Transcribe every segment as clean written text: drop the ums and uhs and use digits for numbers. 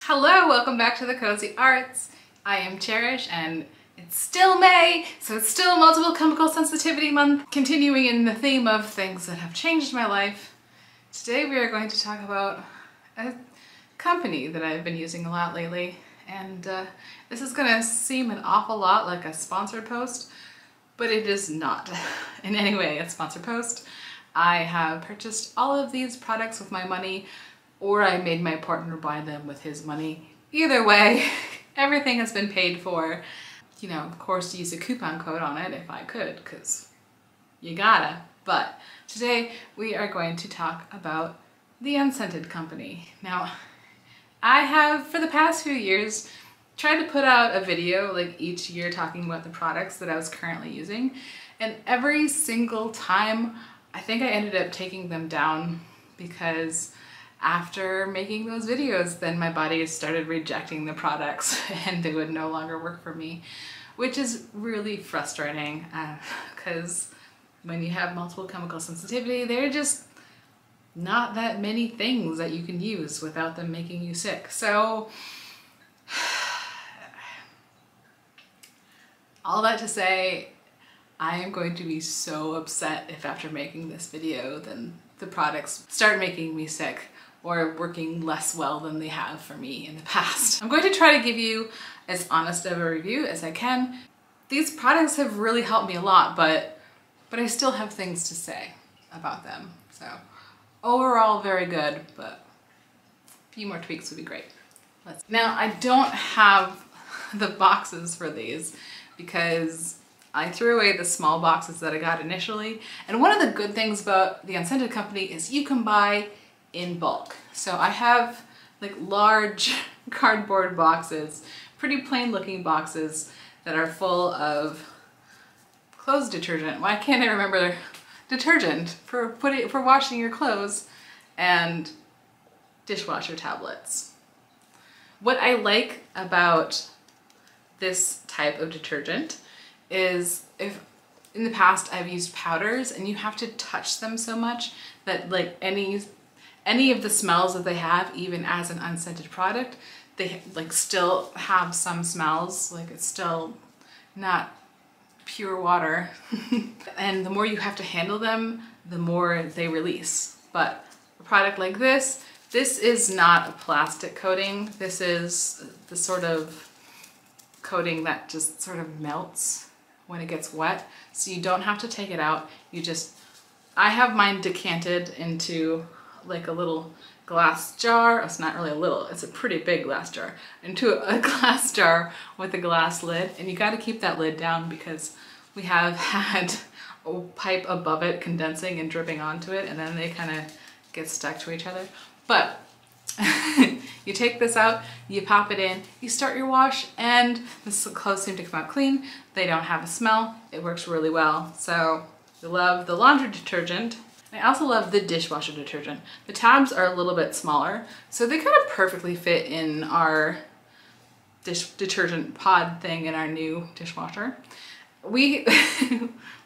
Hello, welcome back to the Cozy Arts. I am Cherish and it's still May, so it's still Multiple Chemical Sensitivity Month. Continuing in the theme of things that have changed my life, today we are going to talk about a company that I've been using a lot lately. And this is gonna seem an awful lot like a sponsored post, but it is not in any way a sponsored post. I have purchased all of these products with my money, or I made my partner buy them with his money. Either way, everything has been paid for. You know, of course, use a coupon code on it if I could, because you gotta. But today we are going to talk about the Unscented company. Now, I have, for the past few years, tried to put out a video like each year talking about the products that I was currently using. And every single time, I think I ended up taking them down because after making those videos, then my body started rejecting the products and they would no longer work for me, which is really frustrating because when you have multiple chemical sensitivity, there are just not that many things that you can use without them making you sick. So all that to say, I am going to be so upset if after making this video, then the products start making me sick or working less well than they have for me in the past. I'm going to try to give you as honest of a review as I can. These products have really helped me a lot, but I still have things to say about them. So overall, very good, but a few more tweaks would be great. Now, I don't have the boxes for these because I threw away the small boxes that I got initially. And one of the good things about the Unscented company is you can buy in bulk. So I have like large cardboard boxes, pretty plain looking boxes that are full of clothes detergent. Why can't I remember? Detergent for washing your clothes and dishwasher tablets. What I like about this type of detergent is if in the past I've used powders and you have to touch them so much that like any of the smells that they have, even as an unscented product, they like still have some smells, like it's still not pure water. And the more you have to handle them, the more they release. But a product like this is not a plastic coating. This is the sort of coating that just sort of melts when it gets wet. So you don't have to take it out. I have mine decanted into like a little glass jar. It's not really a little, it's a pretty big glass jar. Into a glass jar with a glass lid. And you gotta keep that lid down because we have had a pipe above it condensing and dripping onto it, and then they kind of get stuck to each other. But you take this out, you pop it in, you start your wash, and the clothes seem to come out clean. They don't have a smell. It works really well. So I love the laundry detergent. I also love the dishwasher detergent. The tabs are a little bit smaller, so they kind of perfectly fit in our detergent pod thing in our new dishwasher.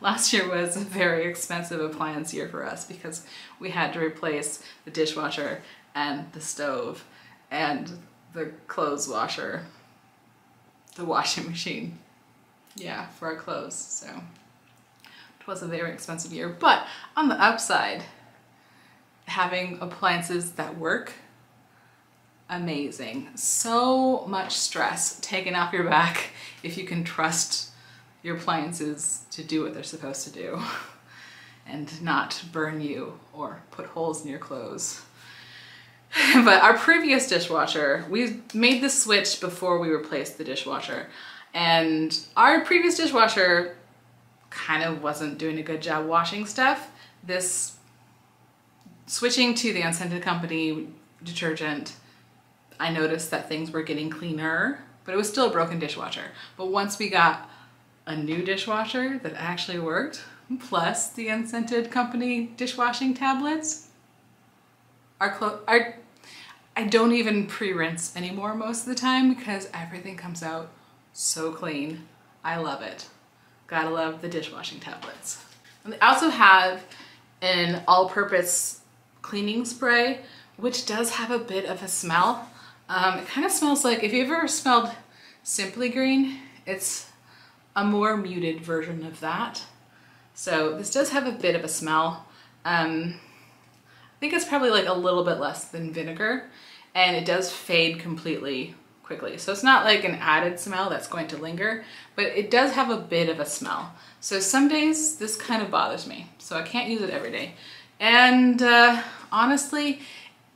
Last year was a very expensive appliance year for us because we had to replace the dishwasher and the stove and the clothes washer, the washing machine, yeah, for our clothes. So it was a very expensive year, but on the upside, having appliances that work, amazing. So much stress taken off your back if you can trust your appliances to do what they're supposed to do and not burn you or put holes in your clothes. But our previous dishwasher, we made the switch before we replaced the dishwasher, and our previous dishwasher kind of wasn't doing a good job washing stuff. This switching to the Unscented company detergent, I noticed that things were getting cleaner, but it was still a broken dishwasher. But once we got a new dishwasher that actually worked, plus the Unscented company dishwashing tablets, I don't even pre-rinse anymore most of the time because everything comes out so clean. I love it. Gotta love the dishwashing tablets. And they also have an all-purpose cleaning spray, which does have a bit of a smell, It kind of smells like, if you've ever smelled Simply Green, it's a more muted version of that. So this does have a bit of a smell. I think it's probably like a little bit less than vinegar, and it does fade completely quickly. So it's not like an added smell that's going to linger, but it does have a bit of a smell. So some days this kind of bothers me, so I can't use it every day. And honestly,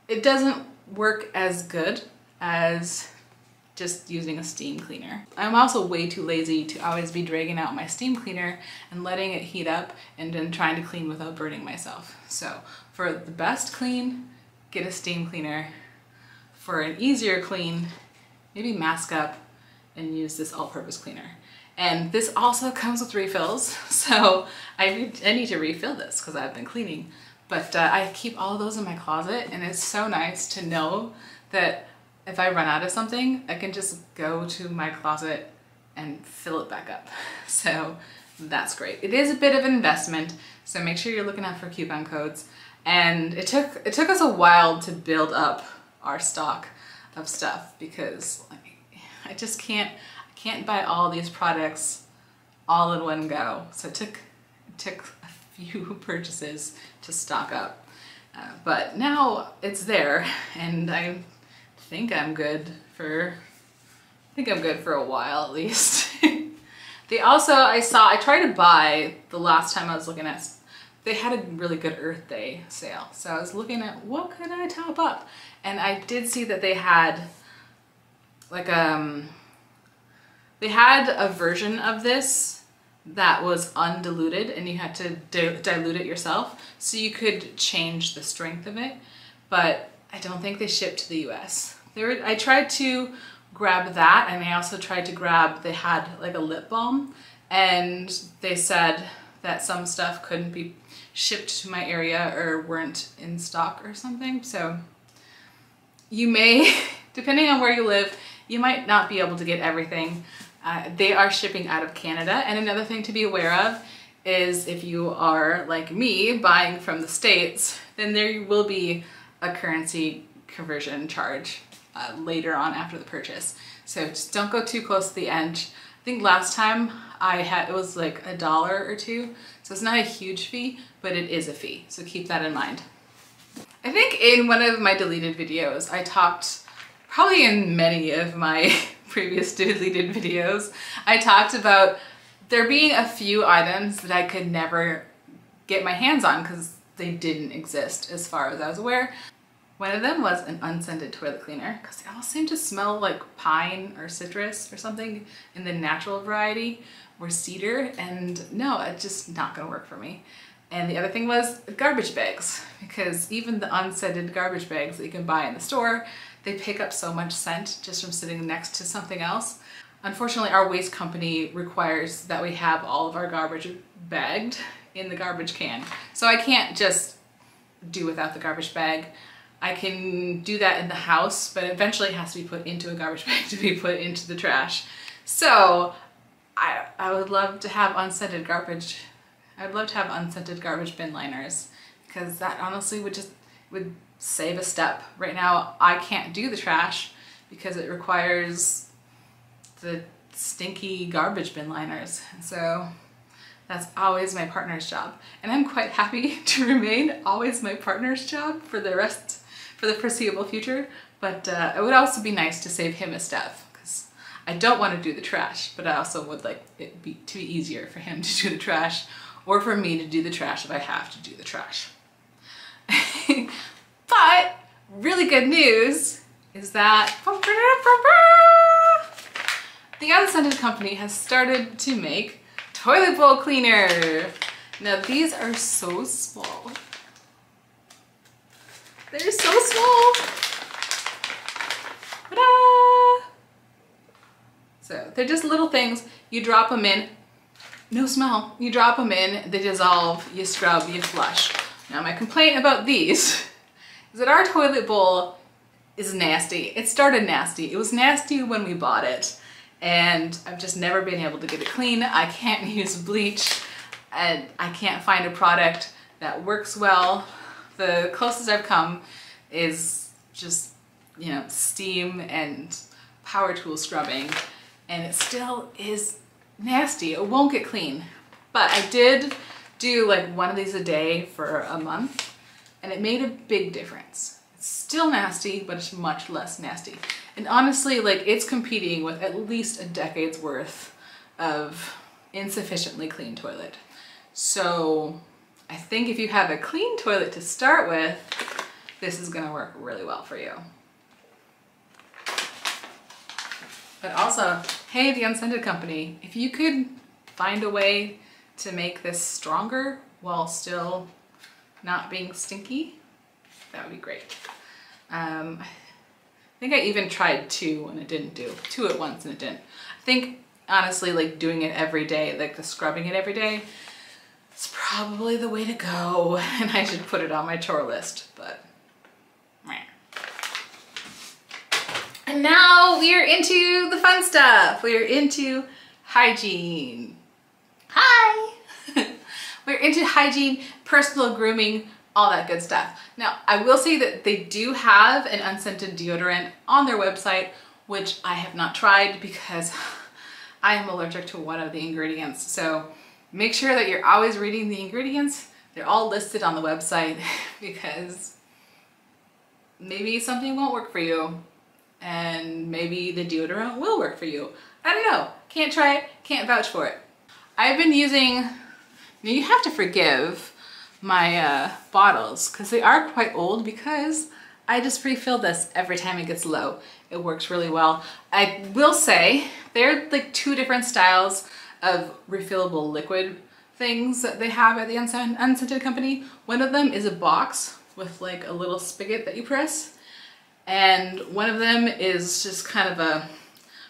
it doesn't work as good as just using a steam cleaner. I'm also way too lazy to always be dragging out my steam cleaner and letting it heat up and then trying to clean without burning myself. So for the best clean, get a steam cleaner. For an easier clean, maybe mask up and use this all-purpose cleaner. And this also comes with refills, so I need to refill this because I've been cleaning. But I keep all of those in my closet, and it's so nice to know that if I run out of something, I can just go to my closet and fill it back up. So that's great. It is a bit of an investment, so make sure you're looking out for coupon codes. And it took us a while to build up our stock of stuff because I just can't buy all these products all in one go. So it took a few purchases to stock up. But now it's there, and I think I'm good for a while at least. They also, I tried to buy, the last time I was looking at, they had a really good Earth Day sale. So I was looking at what could I top up? And I did see that they had like they had a version of this that was undiluted, and you had to dilute it yourself. So you could change the strength of it, but I don't think they shipped to the US. I tried to grab that, and I also tried to grab, they had like a lip balm, and they said that some stuff couldn't be shipped to my area or weren't in stock or something. So you may, depending on where you live, you might not be able to get everything. They are shipping out of Canada. And another thing to be aware of is if you are like me buying from the States, then there will be a currency conversion charge later on after the purchase. So just don't go too close to the edge. I think last time it was like $1 or $2. So it's not a huge fee, but it is a fee. So keep that in mind. I think in one of my deleted videos, I talked, probably in many of my previous deleted videos, I talked about there being a few items that I could never get my hands on because they didn't exist as far as I was aware. One of them was an unscented toilet cleaner because they all seem to smell like pine or citrus or something in the natural variety or cedar, and no, it's just not gonna work for me. And the other thing was garbage bags, because even the unscented garbage bags that you can buy in the store, they pick up so much scent just from sitting next to something else. Unfortunately, our waste company requires that we have all of our garbage bagged in the garbage can. So I can't just do without the garbage bag. I can do that in the house, but eventually it has to be put into a garbage bag to be put into the trash. So I would love to have unscented garbage. I'd love to have unscented garbage bin liners, because that honestly would save a step. Right now, I can't do the trash because it requires the stinky garbage bin liners. And so that's always my partner's job. And I'm quite happy to remain always my partner's job for the foreseeable future. But it would also be nice to save him a step, because I don't want to do the trash, but I also would like it to be easier for him to do the trash, or for me to do the trash if I have to do the trash. But really good news is that the Unscented company has started to make toilet bowl cleaner. Now these are so small. They're so small. Ta-da! So they're just little things. You drop them in. No smell. You drop them in, they dissolve, you scrub, you flush. Now my complaint about these is that our toilet bowl is nasty. It started nasty. It was nasty when we bought it, and I've just never been able to get it clean. I can't use bleach, and I can't find a product that works well. The closest I've come is just you know, steam and power tool scrubbing, and it still is nasty. It won't get clean. But I did do like one of these a day for a month, and it made a big difference. It's still nasty, but it's much less nasty. And honestly, like, it's competing with at least a decade's worth of insufficiently clean toilet. So I think if you have a clean toilet to start with, this is gonna work really well for you. But also, hey, the Unscented company, if you could find a way to make this stronger while still not being stinky, that would be great. I think I even tried 2 and it didn't do. 2 at once and it didn't. I think honestly, like, doing it every day, like the scrubbing it every day, is probably the way to go, and I should put it on my chore list, but meh. And now we are into the fun stuff. We are into hygiene. Hi! We're into hygiene, personal grooming, all that good stuff. Now, I will say that they do have an unscented deodorant on their website, which I have not tried because I am allergic to one of the ingredients. So make sure that you're always reading the ingredients. They're all listed on the website because maybe something won't work for you and maybe the deodorant will work for you. I don't know. Can't try it, can't vouch for it. I've been using, now you have to forgive my bottles because they are quite old because I just refill this every time it gets low. It works really well. I will say there are like 2 different styles of refillable liquid things that they have at the Unscented company. One of them is a box with like a little spigot that you press, and one of them is just kind of a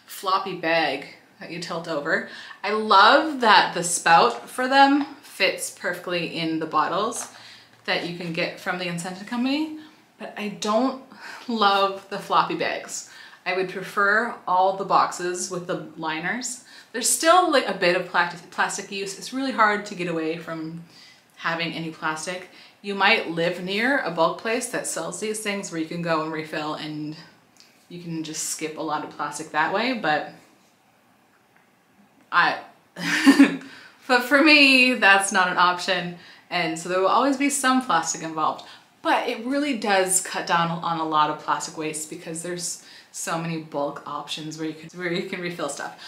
floppy bag that you tilt over. I love that the spout for them fits perfectly in the bottles that you can get from the Unscented company, but I don't love the floppy bags. I would prefer all the boxes with the liners. There's still like a bit of plastic use. It's really hard to get away from having any plastic. You might live near a bulk place that sells these things where you can go and refill and you can just skip a lot of plastic that way, but but for me, that's not an option. And so there will always be some plastic involved, but it really does cut down on a lot of plastic waste because there's so many bulk options where you can refill stuff.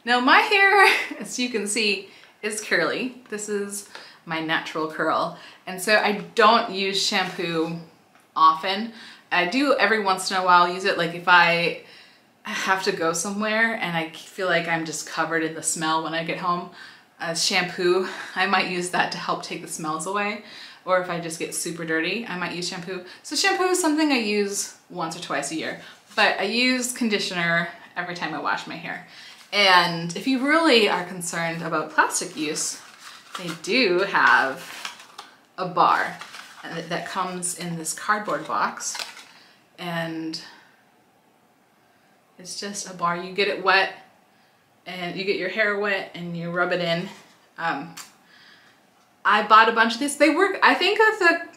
Now my hair, as you can see, is curly. This is my natural curl. And so I don't use shampoo often. I do every once in a while use it, like if I have to go somewhere and I feel like I'm just covered in the smell when I get home. Shampoo, I might use that to help take the smells away. Or if I just get super dirty, I might use shampoo. So shampoo is something I use once or twice a year, but I use conditioner every time I wash my hair. And if you really are concerned about plastic use, they do have a bar that comes in this cardboard box, and it's just a bar. You get it wet and you get your hair wet and you rub it in. I bought a bunch of these. They work. I think that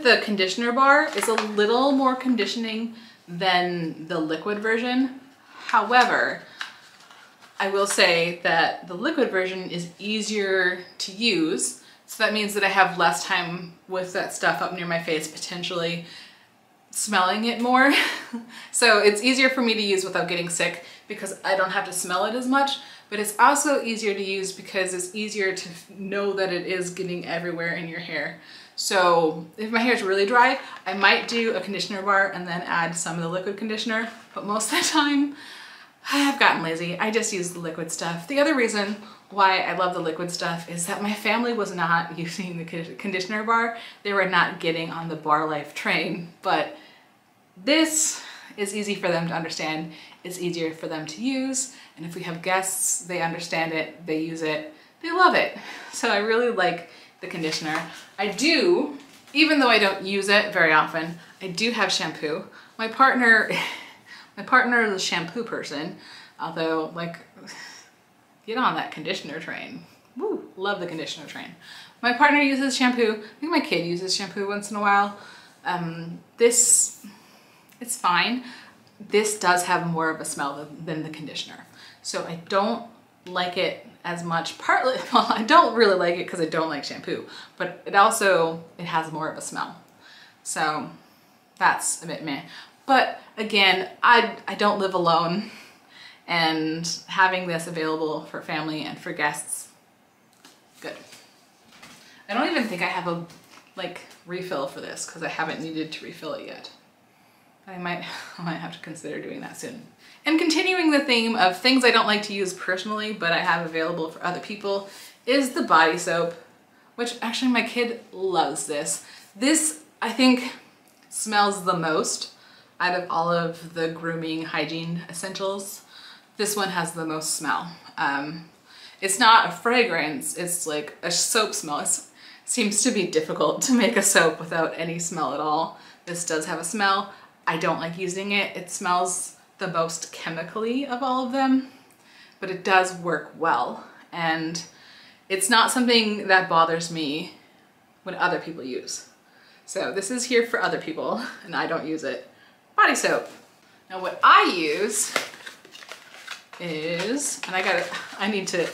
the conditioner bar is a little more conditioning than the liquid version. However, I will say that the liquid version is easier to use. So that means that I have less time with that stuff up near my face, potentially smelling it more. So it's easier for me to use without getting sick because I don't have to smell it as much, but it's also easier to use because it's easier to know that it is getting everywhere in your hair. So if my hair is really dry, I might do a conditioner bar and then add some of the liquid conditioner, but most of the time I've gotten lazy. I just use the liquid stuff. The other reason why I love the liquid stuff is that my family was not using the conditioner bar. They were not getting on the bar life train, but this is easy for them to understand. It's easier for them to use. And if we have guests, they understand it, they use it, they love it. So I really like the conditioner. I do, even though I don't use it very often, I do have shampoo. My partner is a shampoo person, although, like, get on that conditioner train. Woo, love the conditioner train. My partner uses shampoo. I think my kid uses shampoo once in a while. It's fine. This does have more of a smell than the conditioner. So I don't like it as much, partly, well, I don't really like it because I don't like shampoo, but it has more of a smell. So that's a bit meh. But again, I don't live alone, and having this available for family and for guests, good. I don't even think I have a refill for this because I haven't needed to refill it yet. I might have to consider doing that soon. And continuing the theme of things I don't like to use personally, but I have available for other people, is the body soap, which actually my kid loves this. This, I think, smells the most out of all of the grooming hygiene essentials. This one has the most smell. It's not a fragrance, it's like a soap smell. It seems to be difficult to make a soap without any smell at all. This does have a smell. I don't like using it. It smells the most chemically of all of them, but it does work well. And it's not something that bothers me when other people use. So this is here for other people and I don't use it. Body soap. Now what I use is, and I need to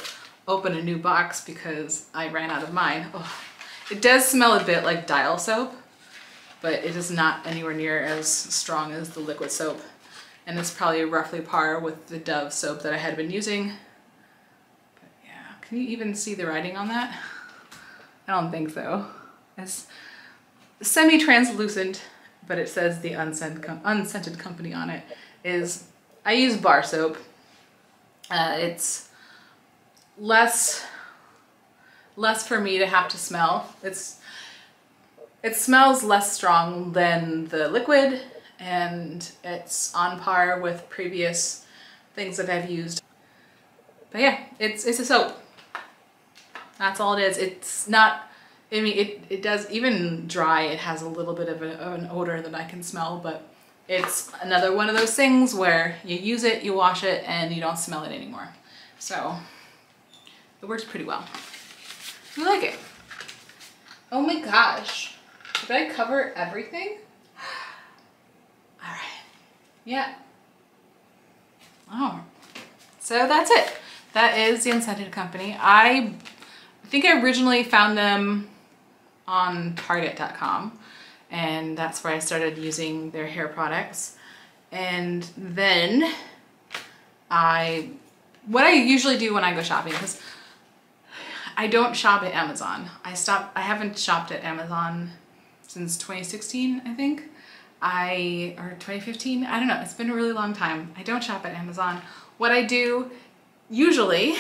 open a new box because I ran out of mine. Oh, it does smell a bit like Dial soap, but it is not anywhere near as strong as the liquid soap. And it's probably roughly par with the Dove soap that I had been using. But yeah, can you even see the writing on that? I don't think so. It's semi-translucent, but it says the Unscented company on it. I use bar soap. It's less for me to have to smell. It smells less strong than the liquid, and it's on par with previous things that I've used. But yeah, it's a soap. That's all it is. It's not, I mean, it does, even dry, it has a little bit of an odor that I can smell, but it's another one of those things where you use it, you wash it, and you don't smell it anymore. So it works pretty well. I like it. Oh my gosh. Did I cover everything? All right. Yeah. Oh. So that's it. That is the Unscented company. I think I originally found them on Target.com, and that's where I started using their hair products. And then what I usually do when I go shopping, because I don't shop at Amazon. I haven't shopped at Amazon since 2016, I think. Or 2015, I don't know, it's been a really long time. I don't shop at Amazon. What I do usually,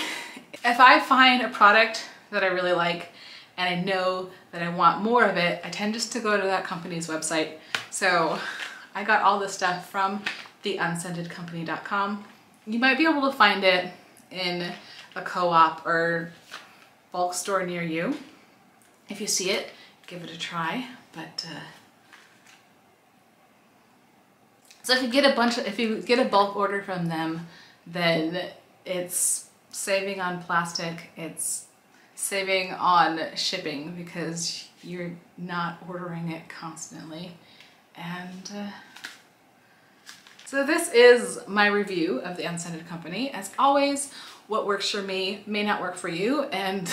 if I find a product that I really like and I know that I want more of it, I tend just to go to that company's website. So I got all this stuff from the unscentedcompany.com. You might be able to find it in a co-op or bulk store near you. If you see it, give it a try. But so if you get a bulk order from them, then it's saving on plastic, it's saving on shipping because you're not ordering it constantly. And so this is my review of the Unscented company. As always, what works for me may not work for you, and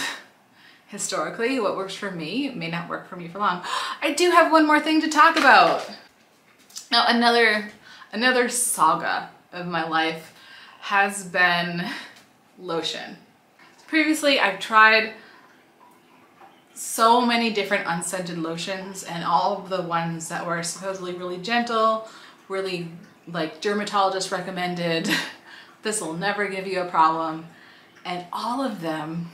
historically, what works for me may not work for me for long. I do have one more thing to talk about. Now, another saga of my life has been lotion. Previously, I've tried so many different unscented lotions, and all of the ones that were supposedly really gentle, really like dermatologist recommended, this will never give you a problem, and all of them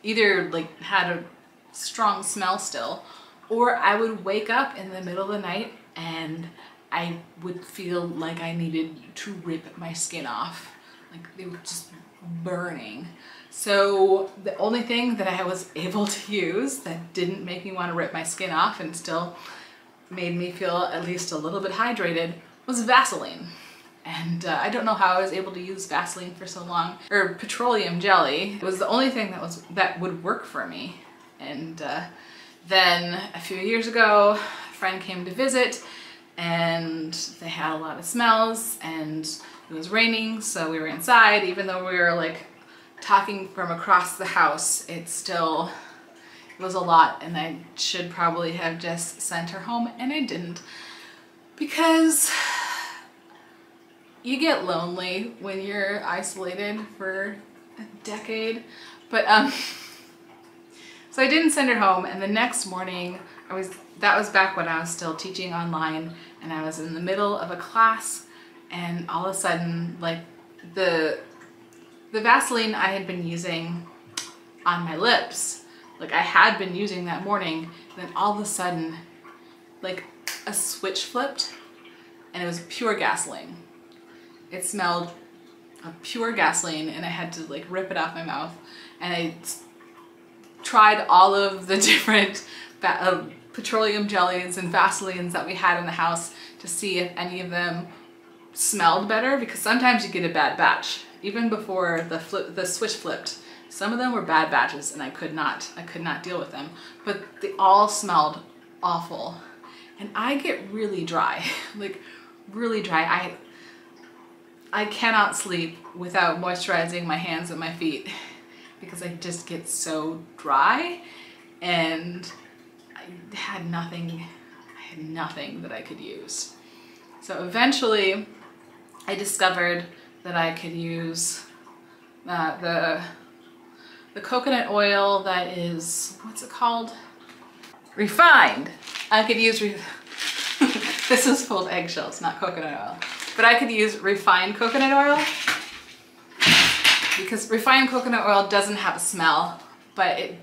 either like had a strong smell still, or I would wake up in the middle of the night and I would feel like I needed to rip my skin off. Like they were just burning. So the only thing that I was able to use that didn't make me want to rip my skin off and still made me feel at least a little bit hydrated was Vaseline. And I don't know how I was able to use Vaseline for so long, or petroleum jelly. It was the only thing that would work for me. And then a few years ago, friend came to visit and they had a lot of smells and it was raining, so we were inside. Even though we were like talking from across the house, it was a lot, and I should probably have just sent her home, and I didn't, because you get lonely when you're isolated for a decade. But so I didn't send her home, and the next morning that was back when I was still teaching online, and I was in the middle of a class, and all of a sudden, like the Vaseline I had been using on my lips, like I had been using that morning, and then all of a sudden, like a switch flipped, and it was pure gasoline. It smelled of pure gasoline, and I had to like rip it off my mouth. And I tried all of the different petroleum jellies and Vaselines that we had in the house to see if any of them smelled better, because sometimes you get a bad batch. Even before the switch flipped, some of them were bad batches, and I could not deal with them. But they all smelled awful, and I get really dry, like really dry. I cannot sleep without moisturizing my hands and my feet because I just get so dry, and I had nothing that I could use. So eventually I discovered that I could use the coconut oil that is, what's it called? Refined. I could use, this is full of eggshells, not coconut oil. But I could use refined coconut oil, because refined coconut oil doesn't have a smell, but it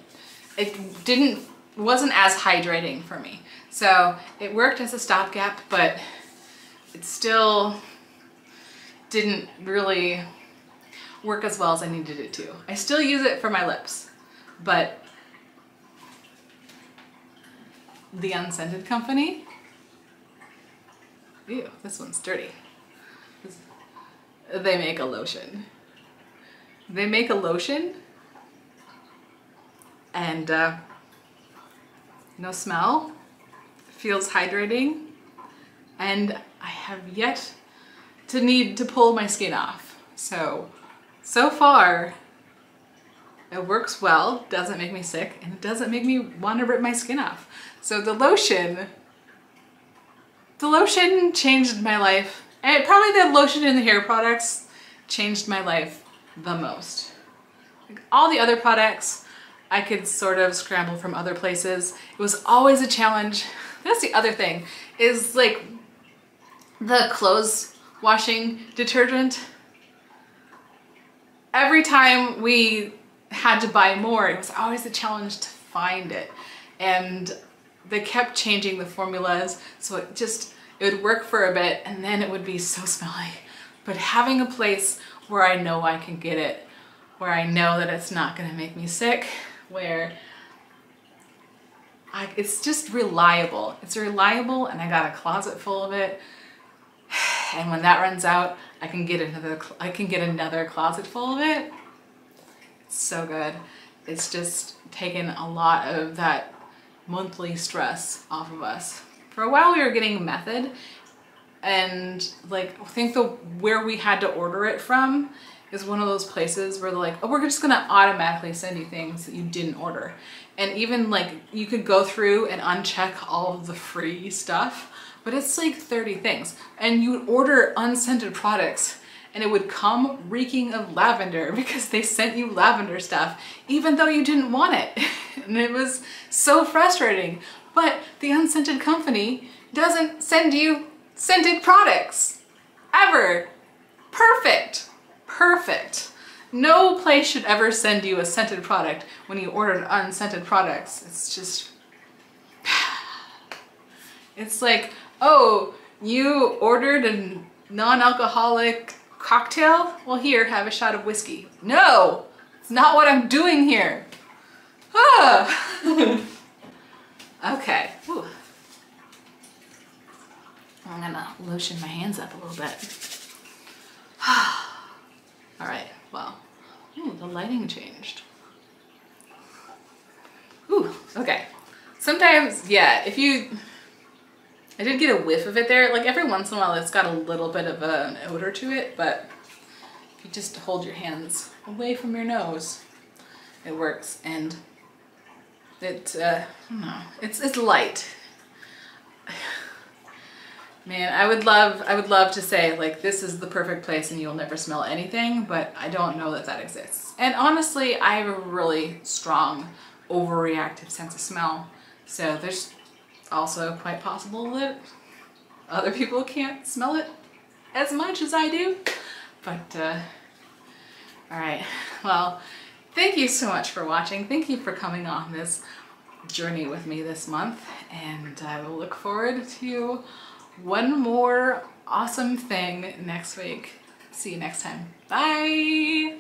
wasn't as hydrating for me. So it worked as a stopgap, but it still didn't really work as well as I needed it to. I still use it for my lips, but the Unscented company, ew, this one's dirty. They make a lotion. They make a lotion and no smell, feels hydrating, and I have yet to need to pull my skin off. So far it works well, doesn't make me sick, and it doesn't make me want to rip my skin off. So the lotion changed my life, and probably the lotion and the hair products changed my life the most. Like all the other products I could sort of scramble from other places. It was always a challenge. That's the other thing, is like the clothes washing detergent. Every time we had to buy more, it was always a challenge to find it. And they kept changing the formulas, so it would work for a bit and then it would be so smelly. But having a place where I know I can get it, where I know that it's not gonna make me sick, where it's just reliable. It's reliable, and I got a closet full of it. And when that runs out, I can get another closet full of it. It's so good. It's just taken a lot of that monthly stress off of us. For a while we were getting Method, and like I think where we had to order it from is one of those places where they're like, oh, we're just gonna automatically send you things that you didn't order. And even like you could go through and uncheck all of the free stuff, but it's like 30 things. And you would order unscented products and it would come reeking of lavender because they sent you lavender stuff even though you didn't want it. And it was so frustrating. But the Unscented company doesn't send you scented products ever. Perfect. Perfect. No place should ever send you a scented product when you ordered unscented products. It's just, it's like, oh, you ordered a non-alcoholic cocktail? Well, here, have a shot of whiskey. No, it's not what I'm doing here. Ah. Okay. Whew. I'm gonna lotion my hands up a little bit. All right, well, ooh, the lighting changed. Ooh, okay. Sometimes, yeah, if you I did get a whiff of it there. Like every once in a while it's got a little bit of an odor to it, but if you just hold your hands away from your nose, it works. And it, I don't know, it's light. Man, I would love to say like this is the perfect place and you'll never smell anything, but I don't know that that exists. And honestly, I have a really strong overreactive sense of smell. So there's also quite possible that other people can't smell it as much as I do. But all right, well, thank you so much for watching. Thank you for coming on this journey with me this month, and I will look forward to one more awesome thing next week. See you next time. Bye.